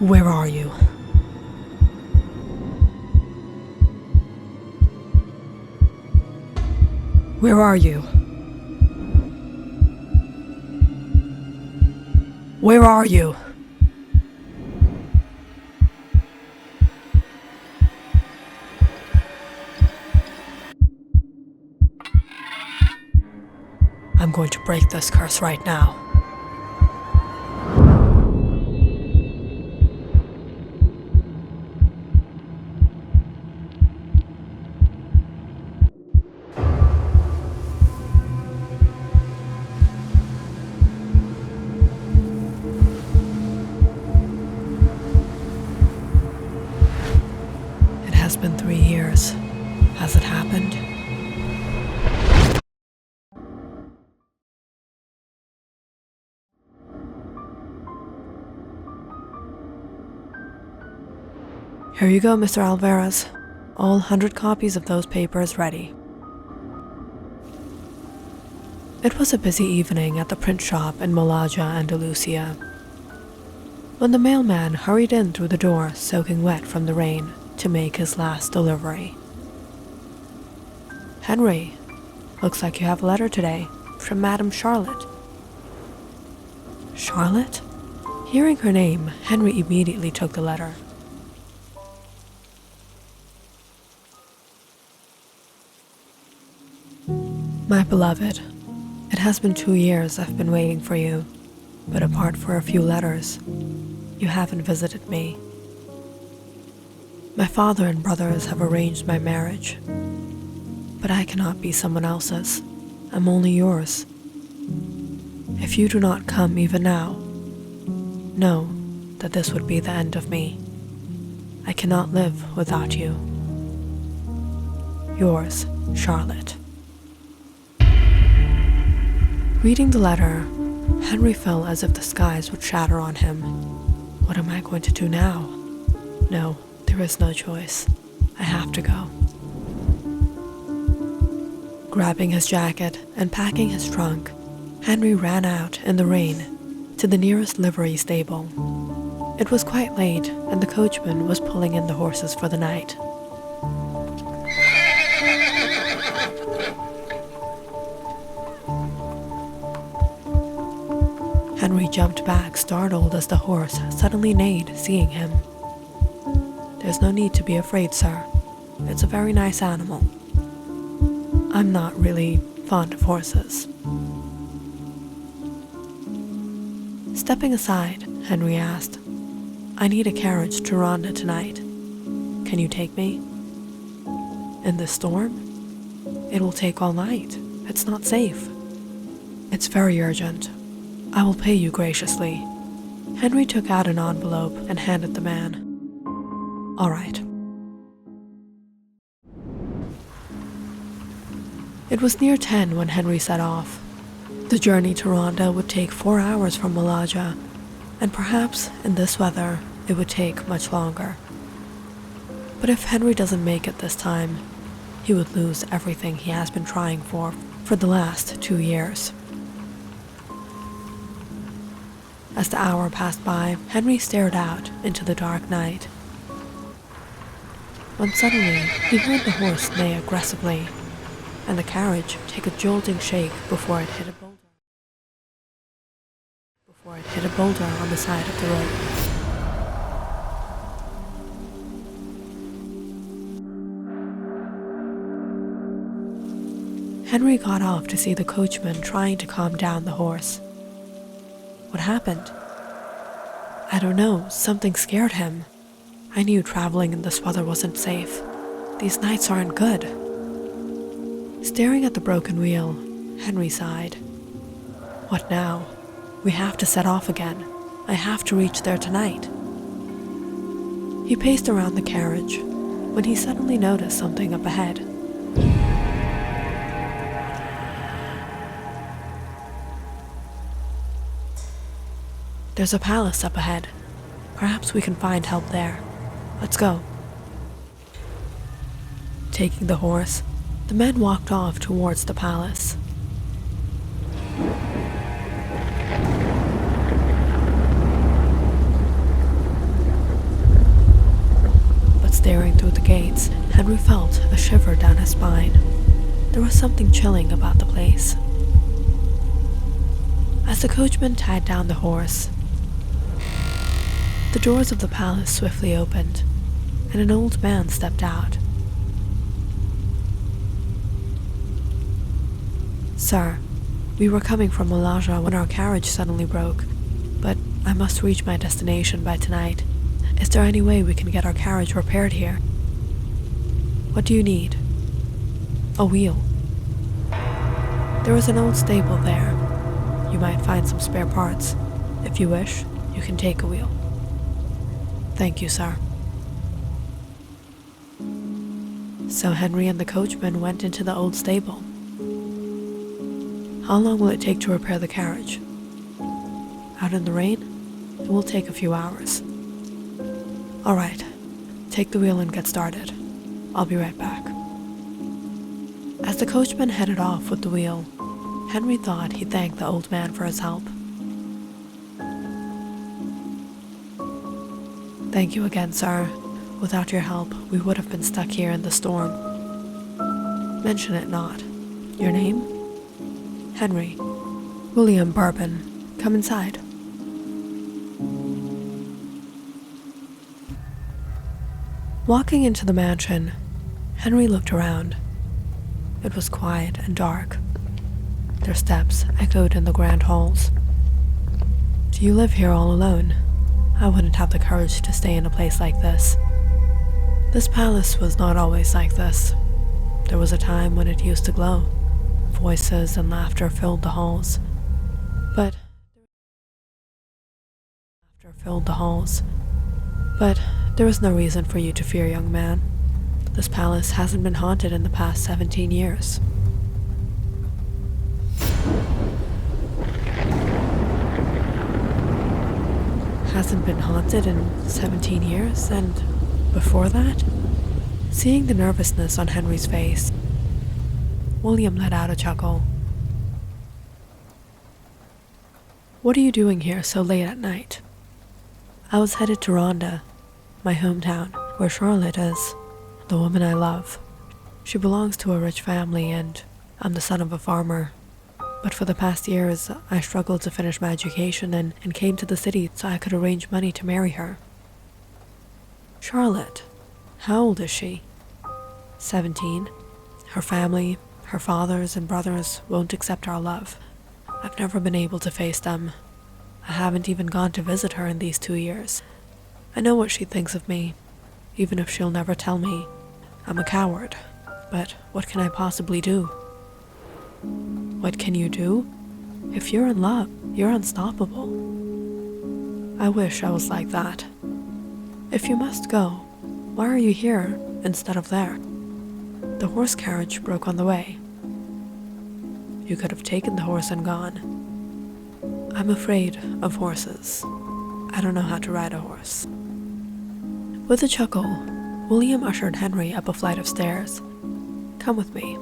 Where are you? Where are you? Where are you? I'm going to break this curse right now. It has been 3 years. Has it happened? Here you go, Mr. Alvarez. All 100 copies of those papers ready. It was a busy evening at the print shop in Malaga, Andalusia. When the mailman hurried in through the door, soaking wet from the rain, to make his last delivery. Henry, looks like you have a letter today from Madame Charlotte. Charlotte? Hearing her name, Henry immediately took the letter. My beloved, it has been 2 years I've been waiting for you, but apart from a few letters, you haven't visited me. My father and brothers have arranged my marriage, but I cannot be someone else's. I'm only yours. If you do not come even now, know that this would be the end of me. I cannot live without you. Yours, Charlotte. Reading the letter, Henry felt as if the skies would shatter on him. What am I going to do now? No, there is no choice. I have to go. Grabbing his jacket and packing his trunk, Henry ran out in the rain to the nearest livery stable. It was quite late, and the coachman was pulling in the horses for the night. Henry jumped back, startled as the horse suddenly neighed, seeing him. There's no need to be afraid, sir. It's a very nice animal. I'm not really fond of horses. Stepping aside, Henry asked, I need a carriage to Ronda tonight. Can you take me? In this storm? It will take all night. It's not safe. It's very urgent. I will pay you graciously. Henry took out an envelope and handed the man. All right. It was near 10 when Henry set off. The journey to Ronda would take 4 hours from Malaga, and perhaps in this weather it would take much longer. But if Henry doesn't make it this time, he would lose everything he has been trying for the last 2 years. As the hour passed by, Henry stared out into the dark night. When suddenly he heard the horse neigh aggressively, and the carriage take a jolting shake before it hit a boulder on the side of the road. Henry got off to see the coachman trying to calm down the horse. What happened? I don't know, something scared him. I knew traveling in this weather wasn't safe. These nights aren't good. Staring at the broken wheel, Henry sighed. What now? We have to set off again. I have to reach there tonight. He paced around the carriage when he suddenly noticed something up ahead. There's a palace up ahead. Perhaps we can find help there. Let's go. Taking the horse, the men walked off towards the palace. staring through the gates, Henry felt a shiver down his spine. There was something chilling about the place. As the coachman tied down the horse, the doors of the palace swiftly opened, and an old man stepped out. "Sir, we were coming from Malaja when our carriage suddenly broke, but I must reach my destination by tonight. Is there any way we can get our carriage repaired here?" "What do you need?" "A wheel. There is an old stable there. You might find some spare parts. If you wish, you can take a wheel." "Thank you, sir." So Henry and the coachman went into the old stable. "How long will it take to repair the carriage?" "Out in the rain? It will take a few hours." "All right, take the wheel and get started. I'll be right back." As the coachman headed off with the wheel, Henry thought he'd thank the old man for his help. "Thank you again, sir. Without your help, we would have been stuck here in the storm." "Mention it not. Your name?" "Henry. William Bourbon. Come inside." Walking into the mansion, Henry looked around. It was quiet and dark. Their steps echoed in the grand halls. "Do you live here all alone? I wouldn't have the courage to stay in a place like this." This palace was not always like this. There was a time when it used to glow. Voices and laughter filled the halls. But there is no reason for you to fear, young man. This palace hasn't been haunted in the past 17 years. Hasn't been haunted in 17 years, and before that? Seeing the nervousness on Henry's face, William let out a chuckle. "What are you doing here so late at night?" "I was headed to Ronda, my hometown, where Charlotte is, the woman I love. She belongs to a rich family, and I'm the son of a farmer. But for the past years, I struggled to finish my education and came to the city so I could arrange money to marry her." "Charlotte? How old is she?" 17. Her family, her fathers and brothers won't accept our love. I've never been able to face them. I haven't even gone to visit her in these 2 years. I know what she thinks of me, even if she'll never tell me. I'm a coward, but what can I possibly do?" "What can you do? If you're in love, you're unstoppable." "I wish I was like that." "If you must go, why are you here instead of there?" "The horse carriage broke on the way." "You could have taken the horse and gone." "I'm afraid of horses. I don't know how to ride a horse." With a chuckle, William ushered Henry up a flight of stairs. "Come with me."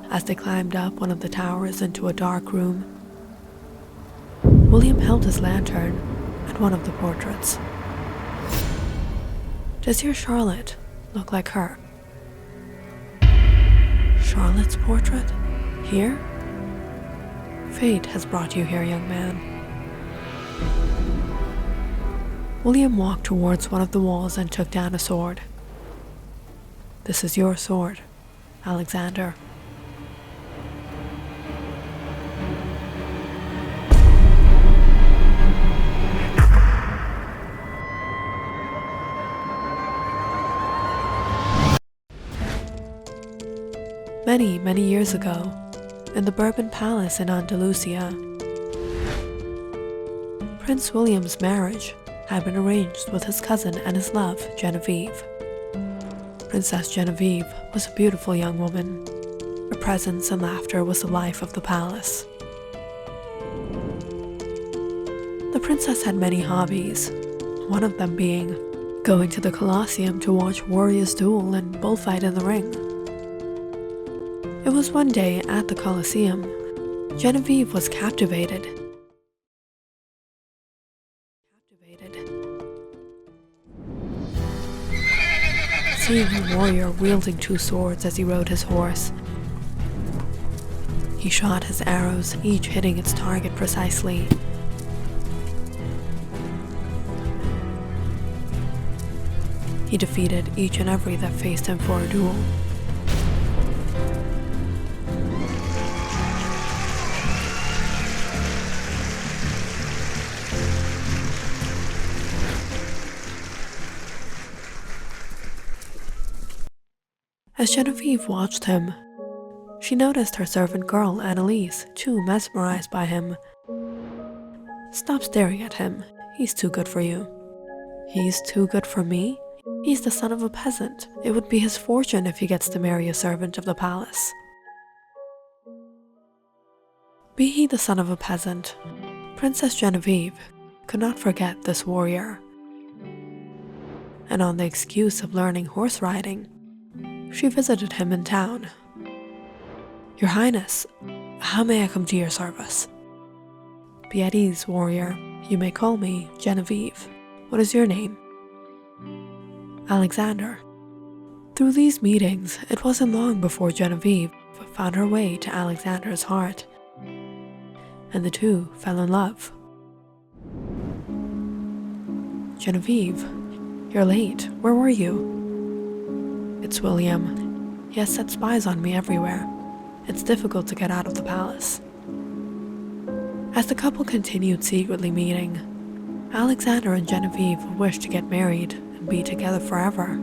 As they climbed up one of the towers into a dark room, William held his lantern at one of the portraits. "Does your Charlotte look like her?" "Charlotte's portrait? Here?" "Fate has brought you here, young man." William walked towards one of the walls and took down a sword. "This is your sword, Alexander." Many, many years ago, in the Bourbon Palace in Andalusia, Prince William's marriage had been arranged with his cousin and his love, Genevieve. Princess Genevieve was a beautiful young woman. Her presence and laughter was the life of the palace. The princess had many hobbies, one of them being going to the Colosseum to watch warriors duel and bullfight in the ring. It was one day at the Colosseum. Genevieve was captivated seeing a warrior wielding 2 swords as he rode his horse. He shot his arrows, each hitting its target precisely. He defeated each and every that faced him for a duel. As Genevieve watched him, she noticed her servant girl, Annalise, too mesmerized by him. "Stop staring at him. He's too good for you." "He's too good for me? He's the son of a peasant. It would be his fortune if he gets to marry a servant of the palace." Be he the son of a peasant, Princess Genevieve could not forget this warrior. And on the excuse of learning horse riding, she visited him in town. "Your Highness, how may I come to your service?" "Be at ease, warrior. You may call me Genevieve. What is your name?" "Alexander." Through these meetings, it wasn't long before Genevieve found her way to Alexander's heart, and the two fell in love. "Genevieve, you're late. Where were you?" "It's William. He has set spies on me everywhere. It's difficult to get out of the palace." As the couple continued secretly meeting, Alexander and Genevieve wished to get married and be together forever.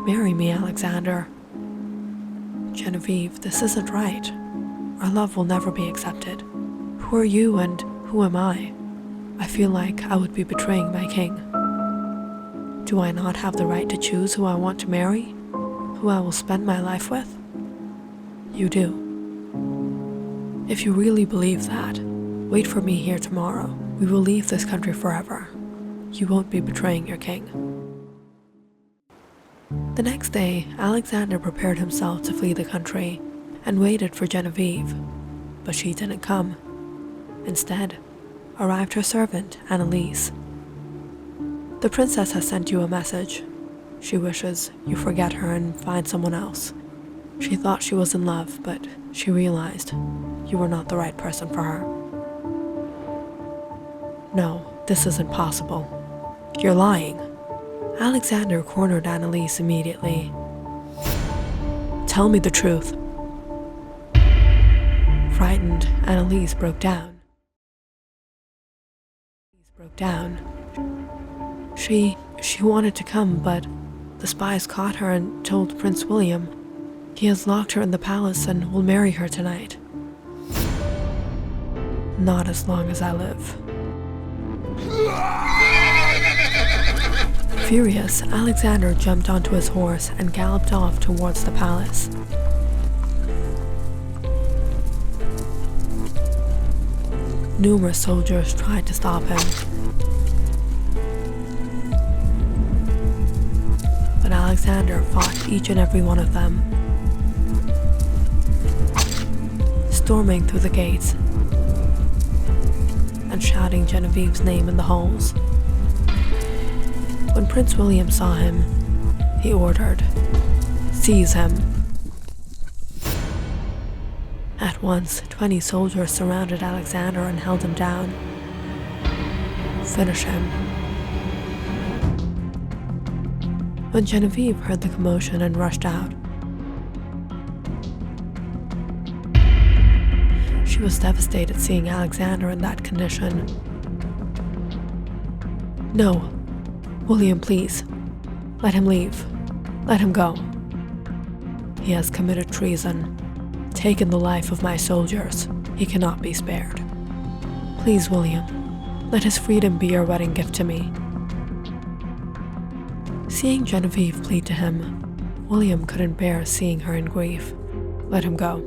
"Marry me, Alexander." "Genevieve, this isn't right. Our love will never be accepted. Who are you and who am I? I feel like I would be betraying my king. Do I not have the right to choose who I want to marry? Who I will spend my life with?" "You do. If you really believe that, wait for me here tomorrow. We will leave this country forever. You won't be betraying your king." The next day, Alexander prepared himself to flee the country and waited for Genevieve, but she didn't come. Instead, arrived her servant, Annalise. "The princess has sent you a message. She wishes you forget her and find someone else. She thought she was in love, but she realized you were not the right person for her." "No, this isn't possible. You're lying." Alexander cornered Annalise immediately. "Tell me the truth." Frightened, Annalise broke down. She wanted to come, but the spies caught her and told Prince William. He has locked her in the palace and will marry her tonight. "Not as long as I live." Furious, Alexander jumped onto his horse and galloped off towards the palace. Numerous soldiers tried to stop him, but Alexander fought each and every one of them, storming through the gates and shouting Genevieve's name in the halls. When Prince William saw him, he ordered, "Seize him." At once, 20 soldiers surrounded Alexander and held him down. "Finish him." When Genevieve heard the commotion and rushed out, she was devastated seeing Alexander in that condition. "No, William, please. Let him leave. Let him go. He has committed treason, taken the life of my soldiers. He cannot be spared. Please, William, let his freedom be your wedding gift to me." Seeing Genevieve plead to him, William couldn't bear seeing her in grief. Let him go.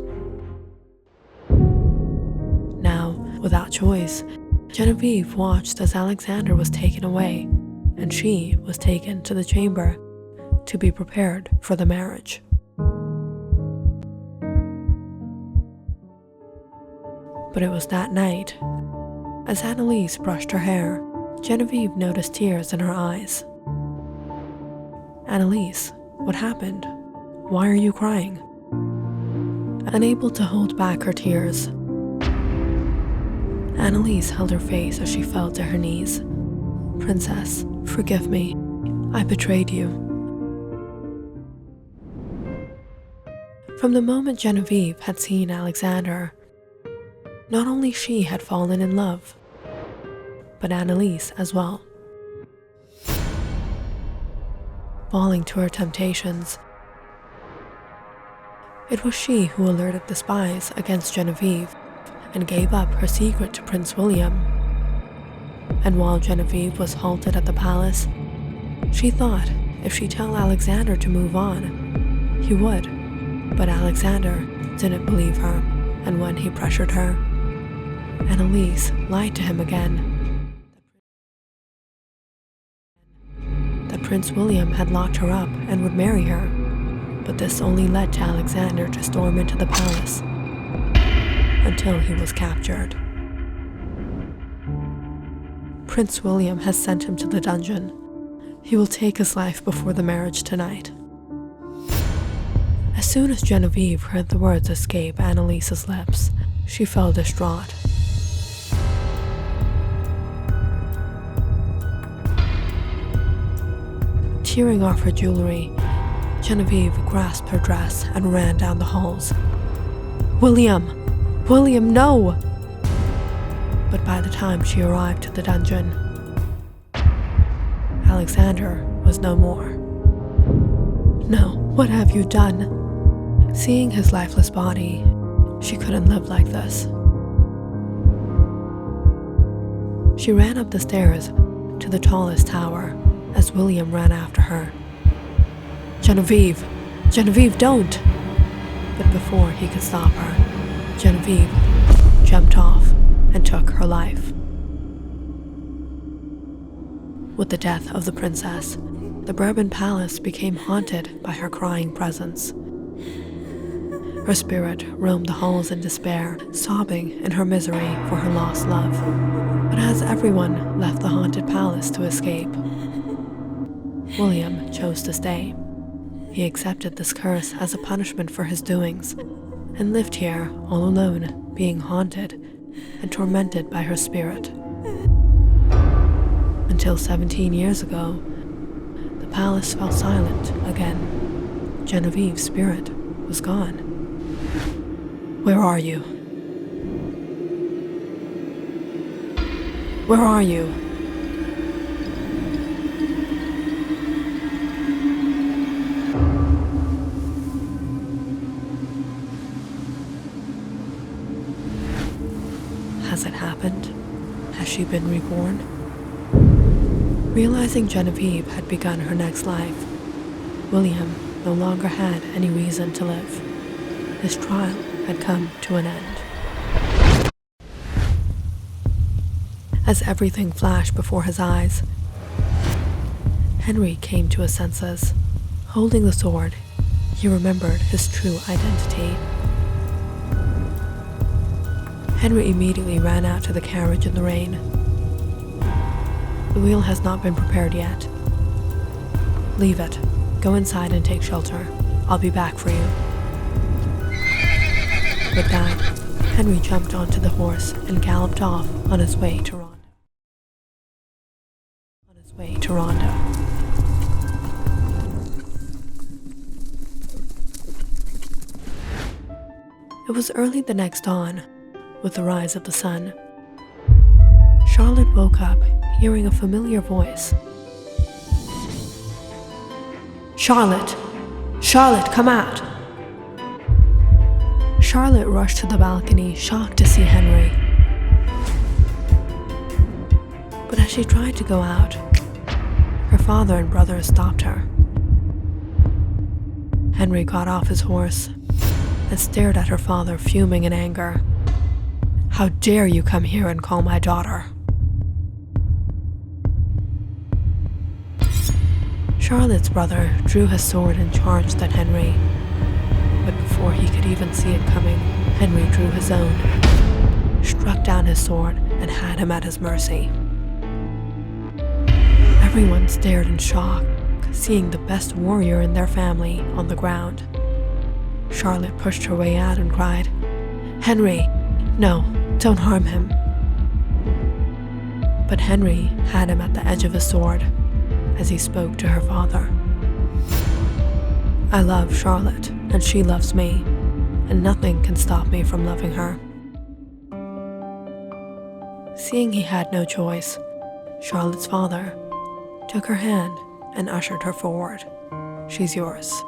Now, without choice, Genevieve watched as Alexander was taken away, and she was taken to the chamber to be prepared for the marriage. But it was that night, as Annalise brushed her hair, Genevieve noticed tears in her eyes. "Annalise, what happened? Why are you crying?" Unable to hold back her tears, Annalise held her face as she fell to her knees. "Princess, forgive me. I betrayed you." From the moment Genevieve had seen Alexander, not only she had fallen in love, but Annalise as well. Falling to her temptations, it was she who alerted the spies against Genevieve and gave up her secret to Prince William. And while Genevieve was halted at the palace, she thought if she told Alexander to move on, he would. But Alexander didn't believe her, and when he pressured her, Annalise lied to him again. That Prince William had locked her up and would marry her, but this only led to Alexander to storm into the palace until he was captured. Prince William has sent him to the dungeon. He will take his life before the marriage tonight. As soon as Genevieve heard the words escape Annalise's lips, she fell distraught. Tearing off her jewelry, Genevieve grasped her dress and ran down the halls. "William! William, no!" But by the time she arrived to the dungeon, Alexander was no more. "No, what have you done?" Seeing his lifeless body, she couldn't live like this. She ran up the stairs to the tallest tower as William ran after her. "Genevieve! Genevieve, don't!" But before he could stop her, Genevieve jumped off and took her life. With the death of the princess, the Bourbon Palace became haunted by her crying presence. Her spirit roamed the halls in despair, sobbing in her misery for her lost love. But as everyone left the haunted palace to escape, William chose to stay. He accepted this curse as a punishment for his doings and lived here all alone, being haunted and tormented by her spirit. Until 17 years ago, the palace fell silent again. Genevieve's spirit was gone. "Where are you? Where are you?" Has it happened? Has she been reborn? Realizing Genevieve had begun her next life, William no longer had any reason to live. His trial had come to an end. As everything flashed before his eyes, Henry came to his senses. Holding the sword, he remembered his true identity. Henry immediately ran out to the carriage in the rain. "The wheel has not been prepared yet." "Leave it. Go inside and take shelter. I'll be back for you." With that, Henry jumped onto the horse and galloped off on his way to Rhonda. It was early the next dawn, with the rise of the sun. Charlotte woke up, hearing a familiar voice. "Charlotte! Charlotte, come out!" Charlotte rushed to the balcony, shocked to see Henry. But as she tried to go out, her father and brother stopped her. Henry got off his horse and stared at her father, fuming in anger. "How dare you come here and call my daughter?" Charlotte's brother drew his sword and charged at Henry. But before he could even see it coming, Henry drew his own, struck down his sword, and had him at his mercy. Everyone stared in shock, seeing the best warrior in their family on the ground. Charlotte pushed her way out and cried, "Henry, no, don't harm him." But Henry had him at the edge of his sword as he spoke to her father. "I love Charlotte, and she loves me, and nothing can stop me from loving her." Seeing he had no choice, Charlotte's father took her hand and ushered her forward. "She's yours."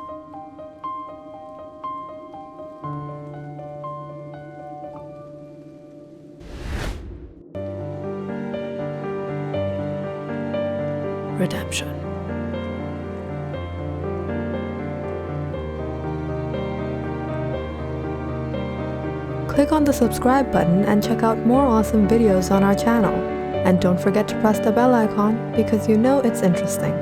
Redemption. Click on the subscribe button and check out more awesome videos on our channel. And don't forget to press the bell icon because you know it's interesting.